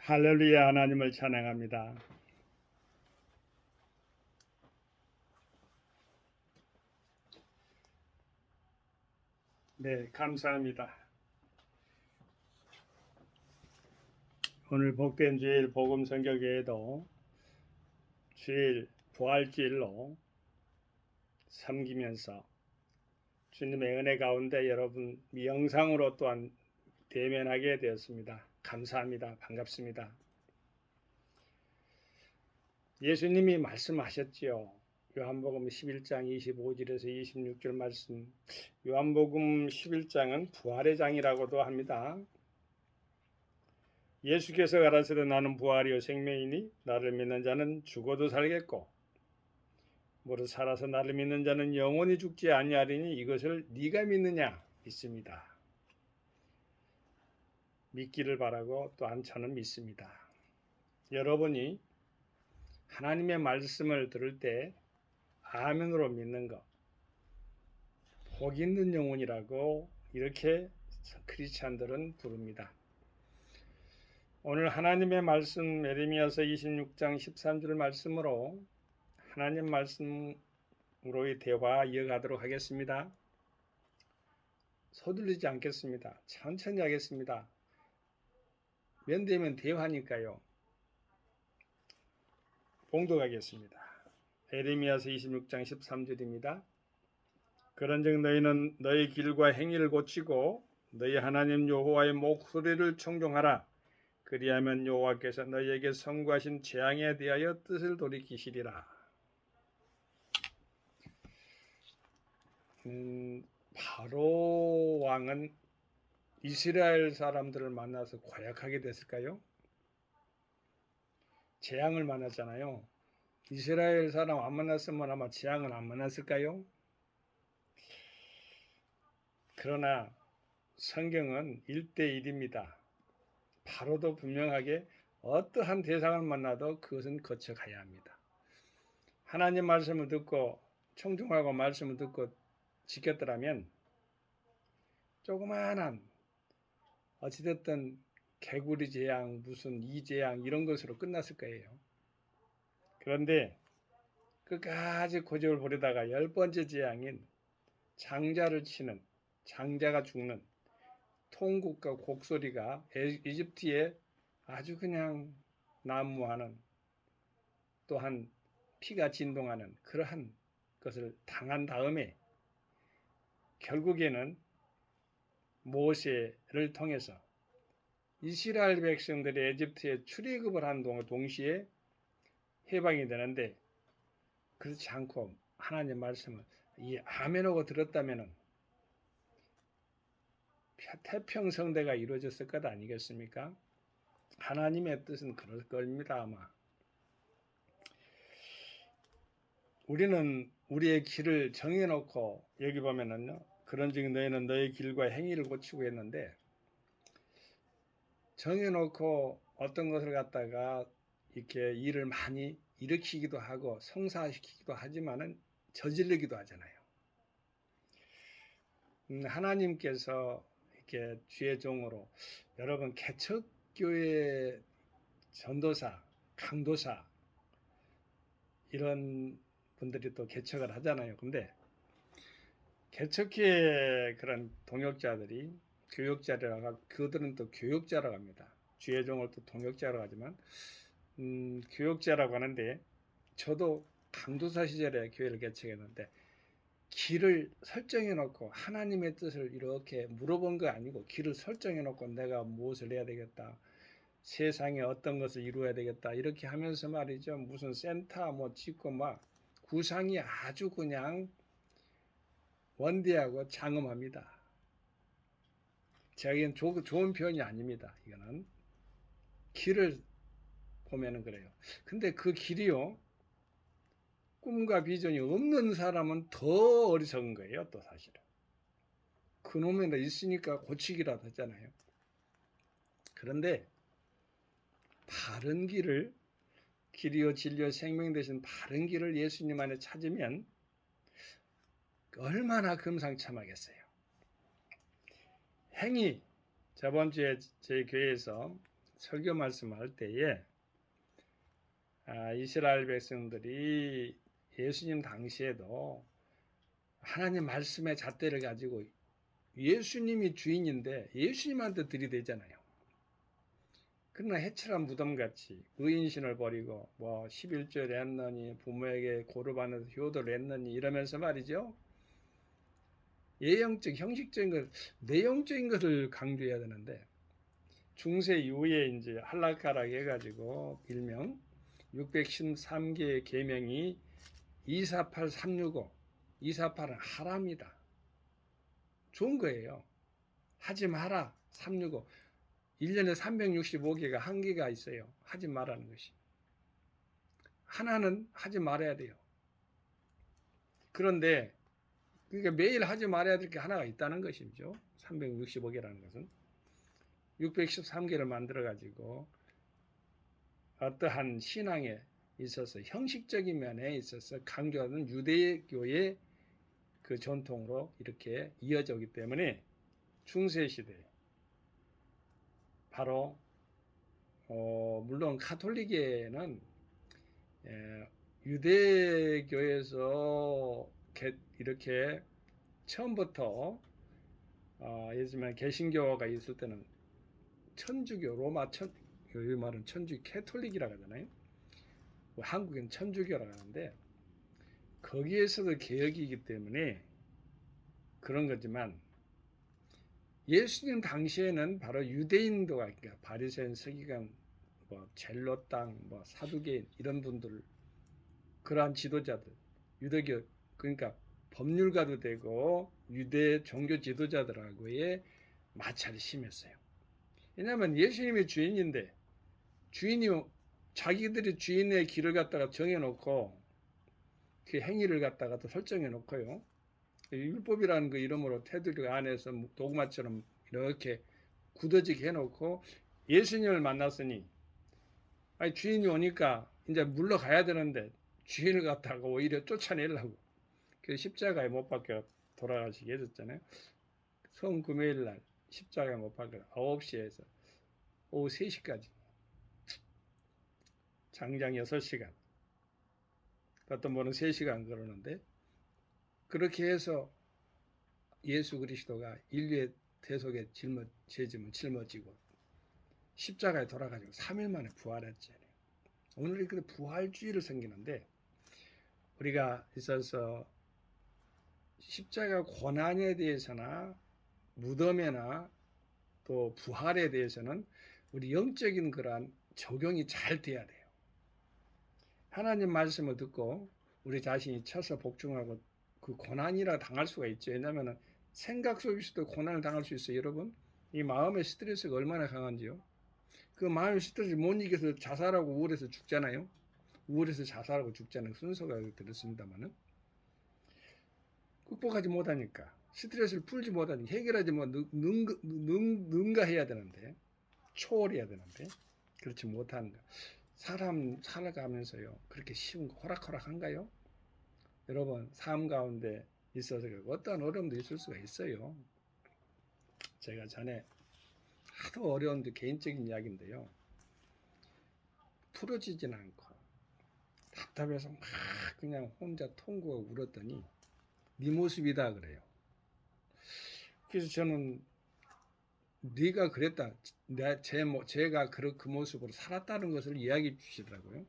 할렐루야. 하나님을 찬양합니다. 네, 감사합니다. 오늘 복된 주일 복음 성경에도 주일 부활주일로 섬기면서 주님의 은혜 가운데 여러분 영상으로 또한 대면하게 되었습니다. 감사합니다. 반갑습니다. 예수님이 말씀하셨지요. 요한복음 11장 25절에서 26절 말씀. 요한복음 11장은 부활의 장이라고도 합니다. 예수께서 가라사대 나는 부활이요 생명이니 나를 믿는 자는 죽어도 살겠고 무릇 살아서 나를 믿는 자는 영원히 죽지 아니하리니 이것을 네가 믿느냐 믿습니다. 믿기를 바라고 또한 저는 믿습니다. 여러분이 하나님의 말씀을 들을 때 아멘으로 믿는 것, 복 있는 영혼이라고 이렇게 크리스찬들은 부릅니다. 오늘 하나님의 말씀 예레미야서 26장 13절 말씀으로 하나님 말씀으로의 대화 이어가도록 하겠습니다. 서둘르지 않겠습니다. 천천히 하겠습니다. 면대면 대화니까요. 봉독하겠습니다. 예레미야서 26장 13절입니다. 그런즉 너희는 너희 길과 행위를 고치고 너희 하나님 여호와의 목소리를 청종하라. 그리하면 여호와께서 너희에게 선고하신 재앙에 대하여 뜻을 돌이키시리라. 바로 왕은 이스라엘 사람들을 만나서 고약하게 됐을까요? 재앙을 만났잖아요. 이스라엘 사람 안 만났으면 아마 재앙은 안 만났을까요? 그러나 성경은 1대1입니다. 바로도 분명하게 어떠한 대상을 만나도 그것은 거쳐가야 합니다. 하나님 말씀을 듣고 청중하고 말씀을 듣고 지켰더라면 조그마한 어찌됐든 개구리 재앙 무슨 이 재앙 이런 것으로 끝났을 거예요. 그런데 끝까지 고집을 부리다가 10번째 재앙인 장자를 치는 장자가 죽는 통곡과 곡소리가 이집트에 아주 그냥 난무하는 또한 피가 진동하는 그러한 것을 당한 다음에 결국에는 모세를 통해서 이스라엘 백성들이 이집트에 출애굽을 한 동시에 해방이 되는데 그렇지 않고 하나님 말씀을 이 아멘하고 들었다면은 태평성대가 이루어졌을 것 아니겠습니까? 하나님의 뜻은 그럴 겁니다. 아마 우리는 우리의 길을 정해놓고 여기 보면은요, 그런즉 너희는 너희 길과 행위를 고치고 했는데 정해놓고 어떤 것을 갖다가 이렇게 일을 많이 일으키기도 하고 성사시키기도 하지만은 저지르기도 하잖아요. 하나님께서 이렇게 주의 종으로 여러분 개척교회 전도사, 강도사 이런 분들이 또 개척을 하잖아요. 근데 개척교회 그런 동역자들이 교역자라고 하고 그들은 또 교역자라고 합니다. 주의 종을 또 동역자라고 하지만 교역자라고 하는데 저도 강도사 시절에 교회를 개척했는데 길을 설정해 놓고 하나님의 뜻을 이렇게 물어본 거 아니고 길을 설정해 놓고 내가 무엇을 해야 되겠다. 세상에 어떤 것을 이루어야 되겠다. 이렇게 하면서 말이죠. 무슨 센터 뭐 짓고 막 구상이 아주 그냥 원대하고 장엄합니다. 제가 좋은 표현이 아닙니다. 이거는 길을 보면은 그래요. 근데 그 길이요. 꿈과 비전이 없는 사람은 더 어리석은 거예요. 또 사실은. 그놈에다 있으니까 고치기라도 하잖아요. 그런데 바른 길을 길이요 진리요 생명 되신 바른 길을 예수님 안에 찾으면 얼마나 금상첨화겠어요. 행위 저번 주에 저희 교회에서 설교 말씀할 때에 이스라엘 백성들이 예수님 당시에도 하나님 말씀의 잣대를 가지고 예수님이 주인인데 예수님한테 들이대잖아요. 그러나 해칠한 무덤같이 의인신을 버리고 뭐 11조를 했느니 부모에게 고르반에서 효도를 했느니 이러면서 말이죠. 예형적, 형식적인 것, 내용적인 것을 강조해야 되는데 중세 이후에 이제 할라카락 해가지고 일명 613개의 계명이 248, 365, 248은 하랍니다. 좋은 거예요. 하지 마라. 365. 1년에 365개가 한계가 있어요. 하지 말라는 것이. 하나는 하지 말아야 돼요. 그런데 그러니까 매일 하지 말아야 될 게 하나가 있다는 것이죠. 365개라는 것은. 613개를 만들어 가지고 어떠한 신앙에 있어서 형식적인 면에 있어서 강조하는 유대교의 그 전통으로 이렇게 이어져 오기 때문에 중세시대에 바로 물론 카톨릭에는 유대교에서 이렇게 처음부터 예전에 개신교가 있을 때는 천주교 여기 말은 천주교 캐톨릭이라고 하잖아요. 한국엔 천주교라고 하는데 거기에서도 개혁이기 때문에 그런 거지만 예수님 당시에는 바로 유대인도가 그러니까 바리새인, 서기관, 뭐 젤로땅, 뭐 사두개인 이런 분들 그러한 지도자들 유대교 그러니까 법률가도 되고 유대 종교 지도자들하고의 마찰이 심했어요. 왜냐하면 예수님이 주인인데 주인이 자기들이 주인의 길을 갖다가 정해놓고 그 행위를 갖다가 또 설정해놓고요. 율법이라는 그 이름으로 테두리 안에서 도구마처럼 이렇게 굳어지게 해놓고 예수님을 만났으니 아니 주인이 오니까 이제 물러가야 되는데 주인을 갖다가 오히려 쫓아내려고 그래서 십자가에 못 박혀 돌아가시게 해줬잖아요. 성금요일 날 십자가에 못 박혀 9시에서 오후 3시까지 장장 6시간 어떤 분은 3시간 그러는데 그렇게 해서 예수 그리스도가 인류의 대속의 죄짐은 짊어지고 십자가에 돌아가지고 3일 만에 부활했잖아요. 오늘이 그 부활주의를 섬기는데 우리가 있어서 십자가 고난에 대해서나 무덤에나 또 부활에 대해서는 우리 영적인 그러한 적용이 잘 돼야 돼요. 하나님 말씀을 듣고 우리 자신이 쳐서 복종하고 그 고난이라 당할 수가 있죠. 왜냐하면 생각 속에서도 고난을 당할 수 있어요. 여러분 이 마음의 스트레스가 얼마나 강한지요. 그 마음의 스트레스를 못 이겨서 자살하고 우울해서 죽잖아요. 우울해서 자살하고 죽자는 순서가 들었습니다만은 극복하지 못하니까 스트레스를 풀지 못하니까 해결하지 못 능가해야 되는데 초월해야 되는데 그렇지 못하는 거. 사람 살아가면서요 그렇게 쉬운 거 호락호락한가요? 여러분 삶 가운데 있어서 어떠한 어려움도 있을 수가 있어요. 제가 전에 하도 어려운데 개인적인 이야기인데요. 풀어지진 않고 답답해서 막 그냥 혼자 통곡하고 울었더니 네 모습이다 그래요. 그래서 저는 네가 그랬다. 제가 그 모습으로 살았다는 것을 이야기해 주시더라고요.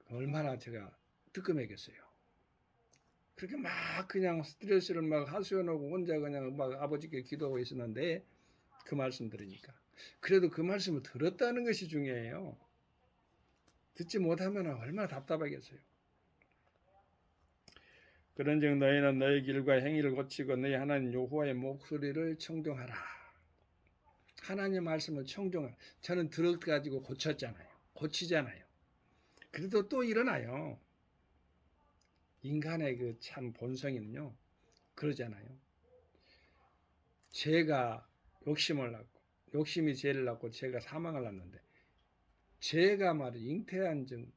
얼마나 제가 뜨끔했겠어요. 그렇게 막 그냥 스트레스를 막 하소연하고 혼자 그냥 막 아버지께 기도하고 있었는데 그 말씀 들으니까 그래도 그 말씀을 들었다는 것이 중요해요. 듣지 못하면 얼마나 답답하겠어요. 그런즉 너희는 너희 길과 행위를 고치고 너희 하나님 여호와의 목소리를 청종하라. 하나님 말씀을 청종하라. 저는 들어가지고 고쳤잖아요. 고치잖아요. 그래도 또 일어나요. 인간의 그 참 본성이는요. 그러잖아요. 죄가 욕심을 낳고 욕심이 죄를 낳고 죄가 사망을 낳는데 죄가 말이 잉태한 증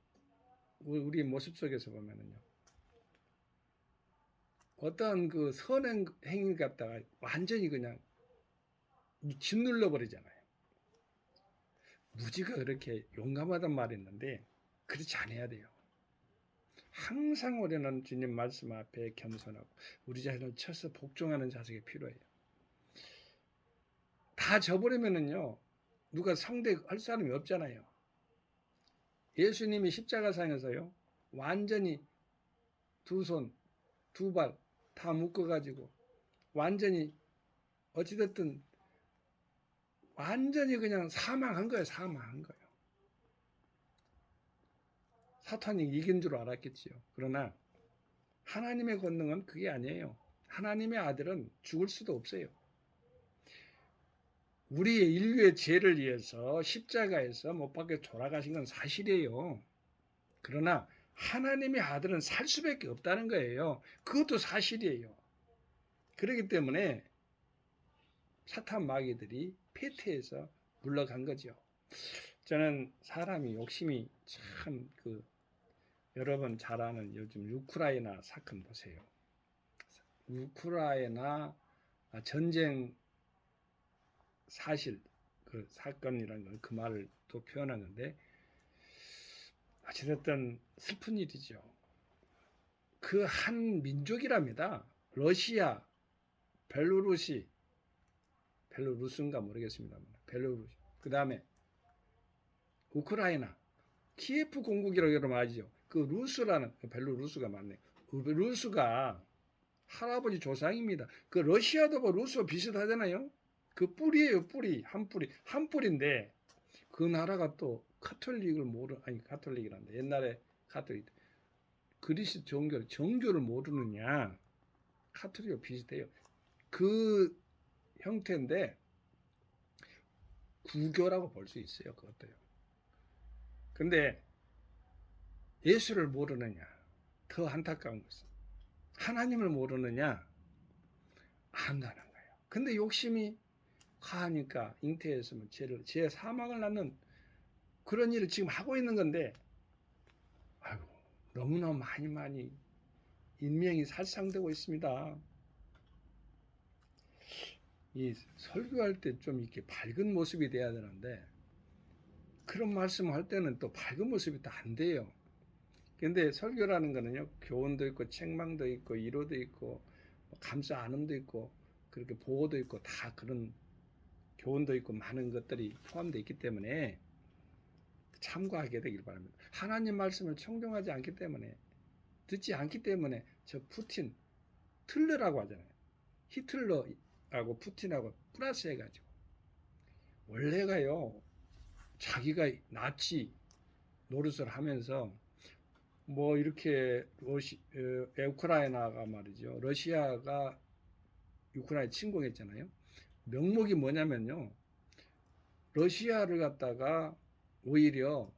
우리 모습 속에서 보면은요. 어떤 그 선행 행위 갖다가 완전히 그냥 짓눌러 버리잖아요. 무지가 그렇게 용감하단 말이 있는데 그렇지 않아야 돼요. 항상 우리는 주님 말씀 앞에 겸손하고 우리 자신을 쳐서 복종하는 자세가 필요해요. 다 져버리면은요 누가 상대할 사람이 없잖아요. 예수님이 십자가상에서요 완전히 두 손, 두 발 다 묶어가지고 완전히 어찌됐든 완전히 그냥 사망한 거예요. 사망한 거예요. 사탄이 이긴 줄 알았겠지요. 그러나 하나님의 권능은 그게 아니에요. 하나님의 아들은 죽을 수도 없어요. 우리의 인류의 죄를 위해서 십자가에서 못 박혀 돌아가신 건 사실이에요. 그러나 하나님의 아들은 살 수밖에 없다는 거예요. 그것도 사실이에요. 그렇기 때문에 사탄 마귀들이 패퇴해서 물러간 거죠. 저는 사람이 욕심이 참 여러분 잘 아는 요즘 우크라이나 사건 보세요. 우크라이나 전쟁 사실 그 사건이라는 건 그 말을 또 표현한 건데 어찌됐든 슬픈 일이죠. 그 한 민족이랍니다. 러시아, 벨로루스인가 모르겠습니다만 벨로루시. 그 다음에 우크라이나, 키예프 공국이라고 여러분 아시죠? 그 루스라는 벨로루스가 맞네. 루스가 할아버지 조상입니다. 그 러시아도 뭐 루스와 비슷하잖아요. 그 뿌리예요, 뿌리. 한 뿌리인데 그 나라가 또 카톨릭이란다. 옛날에 카톨릭 그리스 정교를 모르느냐? 카톨릭과 비슷해요. 그 형태인데 구교라고 볼 수 있어요. 그것도요. 근데 예수를 모르느냐? 더 안타까운 것은 하나님을 모르느냐? 안다는 거예요. 근데 욕심이 가하니까 잉태해서 죄 사망을 낳는 그런 일을 지금 하고 있는 건데, 아이고, 너무나 많이 인명이 살상되고 있습니다. 이 설교할 때 좀 이렇게 밝은 모습이 돼야 되는데, 그런 말씀을 할 때는 또 밝은 모습이 또 안 돼요. 근데 설교라는 거는요, 교훈도 있고, 책망도 있고, 위로도 있고, 감사 안음도 있고, 그렇게 보호도 있고, 다 그런 교훈도 있고, 많은 것들이 포함되어 있기 때문에 참고하게 되길 바랍니다. 하나님 말씀을 청종하지 않기 때문에, 듣지 않기 때문에, 저 푸틴, 틀러라고 하잖아요. 히틀러하고 푸틴하고 플러스 해가지고. 원래가요, 자기가 나치 노릇을 하면서, 뭐 이렇게 우크라이나가 말이죠. 러시아가 우크라이나 침공했잖아요. 명목이 뭐냐면요. 러시아를 갖다가 오히려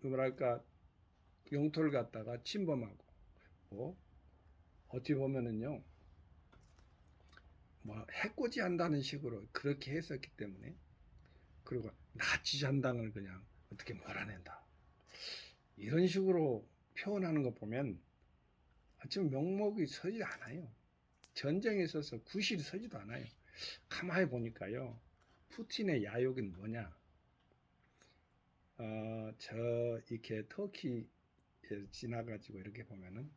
뭐랄까 영토를 갖다가 침범하고 어떻게 보면은요. 뭐 해코지 한다는 식으로 그렇게 했었기 때문에 그리고 나치 전당을 그냥 어떻게 몰아낸다. 이런 식으로 표현하는 거 보면 지금 명목이 서지 않아요. 전쟁에 있어서 구실이 서지도 않아요. 가만히 보니까요. 푸틴의 야욕은 뭐냐? 이렇게 터키에 지나가지고 이렇게 보면은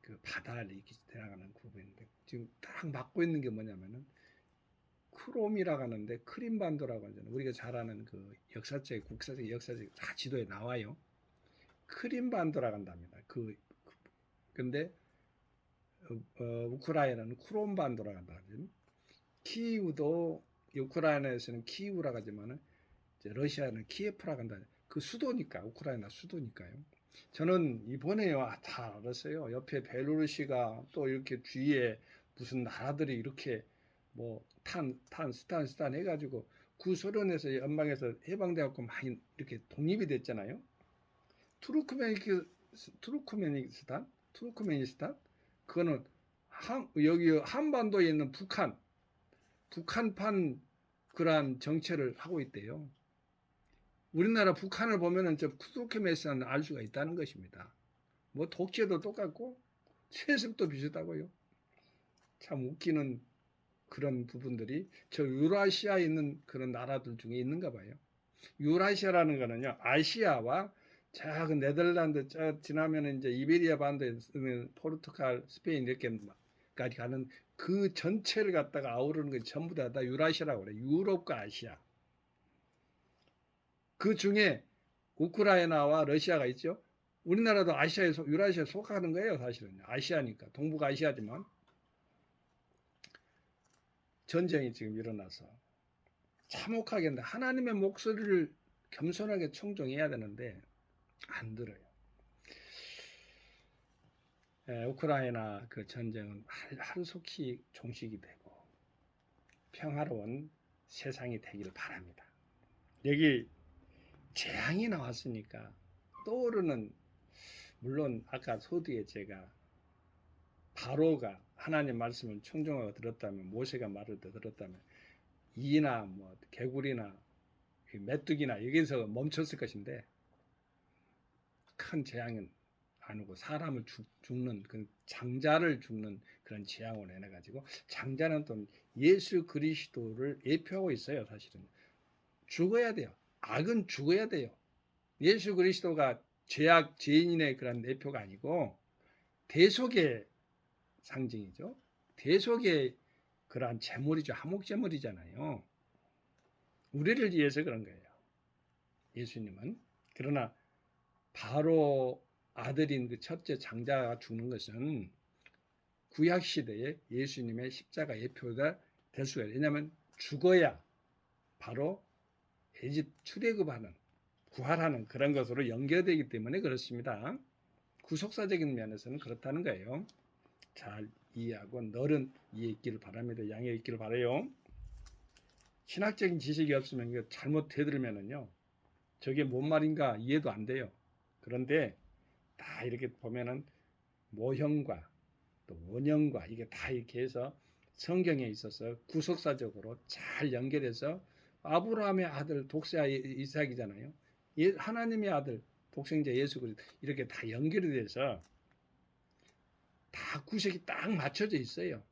그 바다를 이렇게 지나가는 부분인데 지금 딱 막고 있는 게 뭐냐면은 크롬이라고 하는데 크림반도라고 하잖아요. 우리가 잘 아는 그 역사책, 국사책, 역사책 다 지도에 나와요. 크림반도라고 한답니다. 근데 우크라이나는 크롬반도라고 한다. 키이우도 우크라이나에서는 키이우라고 하지만은 러시아는 키예프라고 한다. 그 수도니까 우크라이나 수도니까요. 저는 이번에요 다 알았어요. 옆에 벨로루시가 또 이렇게 주위에 무슨 나라들이 이렇게 뭐 스탄 해가지고 구소련에서 연방에서 해방돼갖고 많이 이렇게 독립이 됐잖아요. 투르크메니스탄 그거는 여기 한반도에 있는 북한판 그러한 정체를 하고 있대요. 우리나라 북한을 보면은 저 투르크메니스탄을 알 수가 있다는 것입니다. 뭐 독재도 똑같고 세습도 비슷하고요. 참 웃기는 그런 부분들이 저 유라시아에 있는 그런 나라들 중에 있는가 봐요. 유라시아라는 거는요, 아시아와 저 그 네덜란드 지나면 이제 이베리아 반도에 있는 포르투갈, 스페인 이렇게까지 가는 그 전체를 갖다가 아우르는 게 전부 다 유라시아라고 그래. 유럽과 아시아. 그 중에 우크라이나와 러시아가 있죠. 우리나라도 유라시아에 속하는 거예요, 사실은. 아시아니까. 동북 아시아지만 전쟁이 지금 일어나서 참혹하겠는데 하나님의 목소리를 겸손하게 청종해야 되는데 안 들어요. 우크라이나 그 전쟁은 하루속히 종식이 되고 평화로운 세상이 되기를 바랍니다. 여기 재앙이 나왔으니까 떠오르는, 물론 아까 소두에 제가 바로가 하나님 말씀을 청종하고 들었다면, 모세가 말을 들었다면 이나 뭐 개구리나 메뚜기나 여기서 멈췄을 것인데 큰 재앙은 안 오고 사람을 죽는 그 장자를 죽는 그런 재앙을 해내 가지고, 장자는 또 예수 그리스도를 예표하고 있어요. 사실은 죽어야 돼요. 악은 죽어야 돼요. 예수 그리스도가 죄인의 그런 대표가 아니고 대속의 상징이죠. 대속의 그러한 제물이죠. 화목제물이잖아요. 우리를 위해서 그런 거예요. 예수님은. 그러나 바로 아들인 그 첫째 장자가 죽는 것은 구약 시대에 예수님의 십자가 예표가 될 수가 있어요. 왜냐하면 죽어야 바로 애집 출애굽하는, 구하라는 그런 것으로 연결되기 때문에 그렇습니다. 구속사적인 면에서는 그렇다는 거예요. 잘 이해하고 너른 이해했기를 바랍니다. 양해했기를 바라요. 신학적인 지식이 없으면 이거 잘못 해들으면은요, 저게 뭔 말인가 이해도 안 돼요. 그런데 다 이렇게 보면은 모형과 또 원형과 이게 다 이렇게 해서 성경에 있어서 구속사적으로 잘 연결해서 아브라함의 아들 독자 이삭이잖아요. 하나님의 아들 독생자 예수 그리스도 이렇게 다 연결이 돼서 다 구색이 딱 맞춰져 있어요.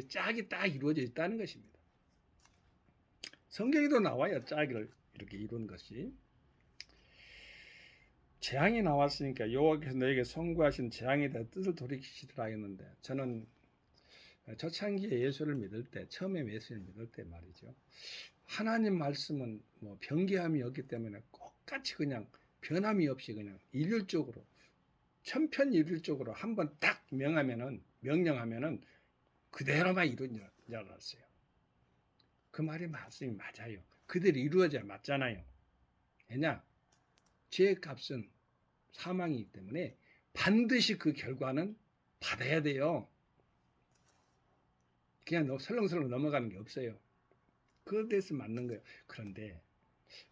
짝이 딱 이루어져 있다는 것입니다. 성경에도 나와요. 짝을 이렇게 이룬 것이. 재앙이 나왔으니까 여호와께서 너에게 선고하신 재앙에 대한 뜻을 돌이키시리라 했는데, 저는 초창기에 예수를 믿을 때, 처음에 예수를 믿을 때 말이죠, 하나님 말씀은 뭐 변개함이 없기 때문에 똑같이 그냥 변함이 없이 그냥 일률적으로 천편일률적으로 한번 딱 명령하면은 그대로만 이루어진 줄 알았어요. 그 말이 말씀이 맞아요. 그대로 이루어져야 맞잖아요. 왜냐? 죄의 값은 사망이기 때문에 반드시 그 결과는 받아야 돼요. 그냥 설렁설렁 넘어가는 게 없어요. 그에 대해서 맞는 거예요. 그런데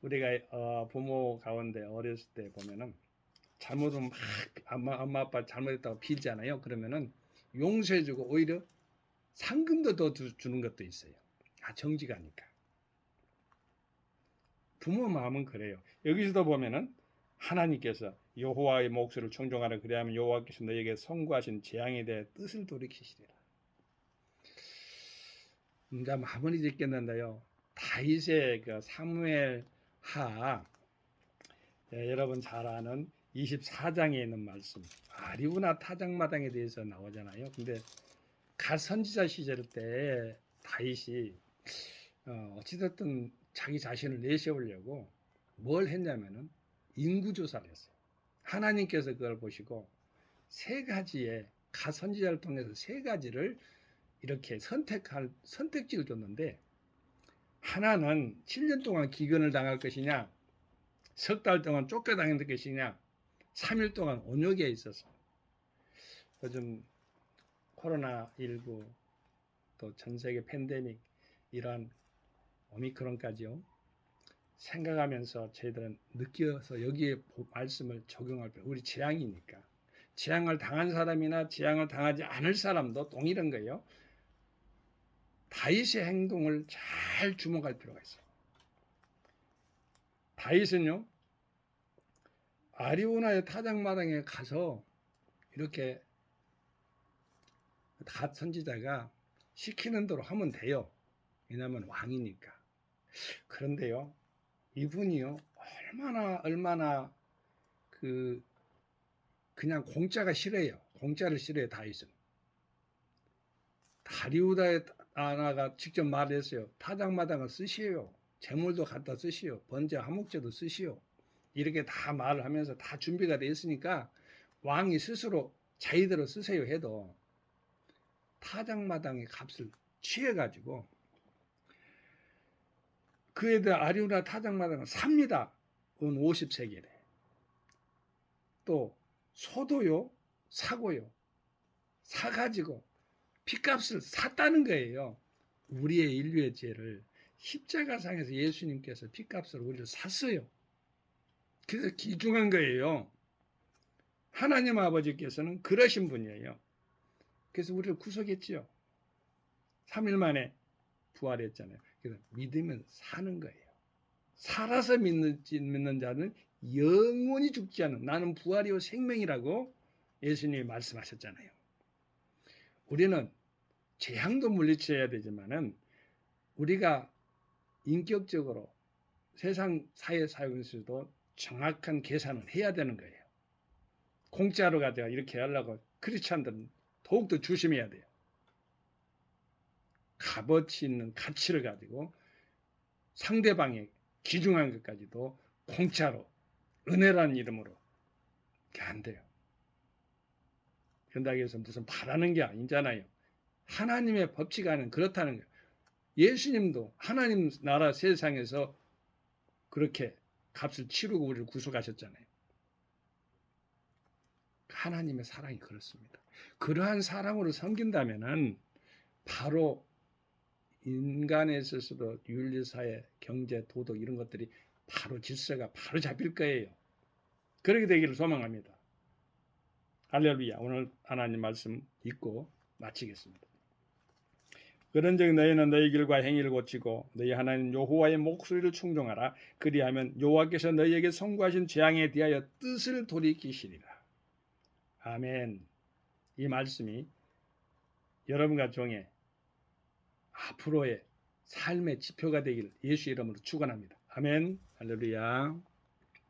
우리가 부모 가운데 어렸을 때 보면은 잘못은 막 엄마 아빠 잘못했다고 빌잖아요. 그러면은 용서해주고 오히려 상금도 더 주는 것도 있어요. 정직하니까. 부모 마음은 그래요. 여기서도 보면은 하나님께서 여호와의 목소리를 청종하라. 그래야면 여호와께서 너에게 선고하신 재앙에 대해 뜻을 돌이키시리라. 마무리 짓겠는데요. 다윗의 그 사무엘 하, 여러분 잘 아는 24장에 있는 말씀, 아리우나 타작마당에 대해서 나오잖아요. 근데 갓 선지자 시절 때 다윗이 어찌됐든 자기 자신을 내세우려고 뭘 했냐면은 인구조사를 했어요. 하나님께서 그걸 보시고 세 가지의 갓 선지자를 통해서 세 가지를 이렇게 선택지를 줬는데, 하나는 7년 동안 기근을 당할 것이냐, 석 달 동안 쫓겨다닐 것이냐, 3일 동안 온역에 있어서. 요즘 코로나19 또 전 세계 팬데믹 이러한 오미크론까지요. 생각하면서 저희들은 느껴서 여기에 말씀을 적용할 때, 우리 재앙이니까 재앙을 당한 사람이나 재앙을 당하지 않을 사람도 동일한 거예요. 다윗의 행동을 잘 주목할 필요가 있어요. 다윗은요, 아리우나의 타작마당에 가서 이렇게 갓 선지자가 시키는 대로 하면 돼요. 왜냐하면 왕이니까. 그런데요, 이분이요 얼마나 그냥 공짜가 싫어요. 공짜를 싫어요. 다윗은. 다리우다가 직접 말했어요. 타작마당을 쓰시오. 재물도 갖다 쓰시오. 번제 화목제도 쓰시오. 이렇게 다 말을 하면서 다 준비가 되어 있으니까 왕이 스스로 자기대로 쓰세요 해도 타작마당의 값을 취해가지고 그에 대해 아리우나 타작마당을 삽니다. 은 50세겔에. 또 소도요 사고요. 사가지고 핏값을 샀다는 거예요. 우리의 인류의 죄를 십자가상에서 예수님께서 핏값을 우리를 샀어요. 그래서 귀중한 거예요. 하나님 아버지께서는 그러신 분이에요. 그래서 우리를 구속했지요. 3일 만에 부활했잖아요. 그래서 믿으면 사는 거예요. 살아서 믿는 자는 영원히 죽지 않는, 나는 부활이요 생명이라고 예수님이 말씀하셨잖아요. 우리는 재앙도 물리쳐야 되지만은 우리가 인격적으로 세상 사회 사용에서도 정확한 계산을 해야 되는 거예요. 공짜로 가져가 이렇게 하려고 크리스찬들은 더욱더 조심해야 돼요. 값어치 있는 가치를 가지고 상대방의 귀중한 것까지도 공짜로 은혜라는 이름으로 안 돼요. 그런다고 해서 무슨 바라는 게 아니잖아요. 하나님의 법칙에는 그렇다는 거예요. 예수님도 하나님 나라 세상에서 그렇게 값을 치르고 우리를 구속하셨잖아요. 하나님의 사랑이 그렇습니다. 그러한 사랑으로 섬긴다면은 바로 인간에 있어서도 윤리사회, 경제, 도덕 이런 것들이 바로 질서가 바로 잡힐 거예요. 그렇게 되기를 소망합니다. 할렐루야. 오늘 하나님 말씀 읽고 마치겠습니다. 그런즉 너희는 너희 길과 행위를 고치고 너희 하나님 여호와의 목소리를 충종하라. 그리하면 여호와께서 너희에게 선고하신 재앙에 대하여 뜻을 돌이키시리라. 아멘. 이 말씀이 여러분과 종의 앞으로의 삶의 지표가 되기를 예수 이름으로 축원합니다. 아멘. 할렐루야.